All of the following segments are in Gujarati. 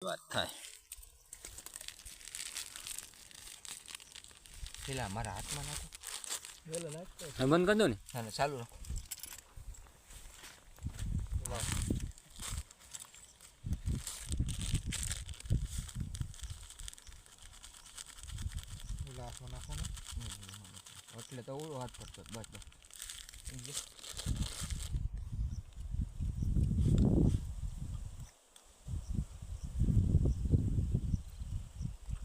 વાત થાય પેલા મારા હાથમાં નાખો બંધ કરી દો ને ના ચાલુ રાખો એટલે તો ઓળો હાથ પડતો બસ બસ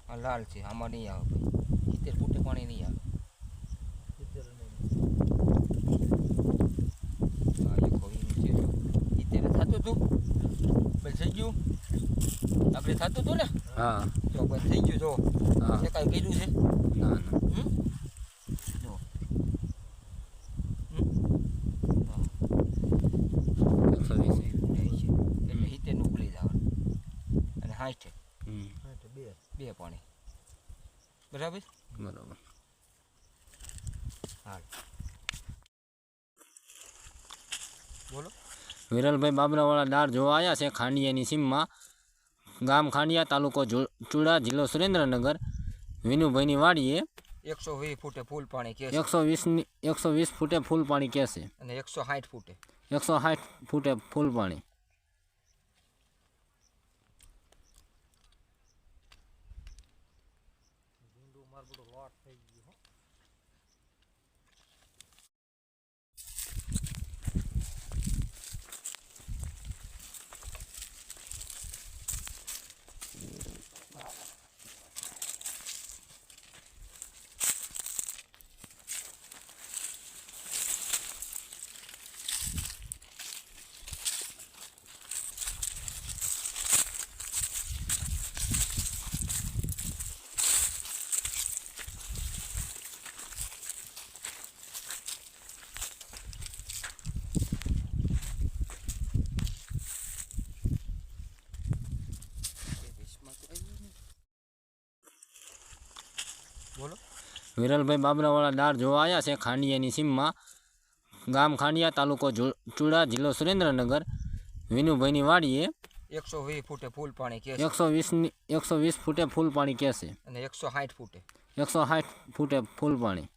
આ લાલ છે આમાં નહીં આવે ભાઈ 70 ફૂટે પાણી નહીં આવે થતું હતું પછી થઈ ગયું આપણે થતું હતું ને હા તો પછી થઈ ગયું જો હા એ કાંઈ કર્યું છે ના ના જો એટલે 70 નું ઉકળી જવાનું અને 60 બે પાણી બરાબર બરાબર હાલ બોલો વિરલભાઈ બાબરાવાળા દાળ જોવા આવ્યા છે ખાંડિયાની સીમમાં ગામ ખાંડિયા તાલુકો ચુડા જિલ્લો સુરેન્દ્રનગર વિનુભાઈની વાડીએ 120 ફૂટે ફૂલ પાણી કે 120 ફૂટે ફૂલ પાણી કહેશે અને 160 ફૂટે 160 ફૂટે ફૂલ પાણી બોલો વિરલભાઈ બાબરાવાળા દાળ જોવા આવ્યા છે ખાંડિયાની સીમમાં ગામ ખાંડિયા તાલુકો ચુડા જિલ્લો સુરેન્દ્રનગર વિનુભાઈની વાડીએ 120 ફૂટે ફૂલ પાણી કે 120 ફૂટે ફૂલ પાણી કહેશે અને 160 ફૂટે 160 ફૂટે ફૂલ પાણી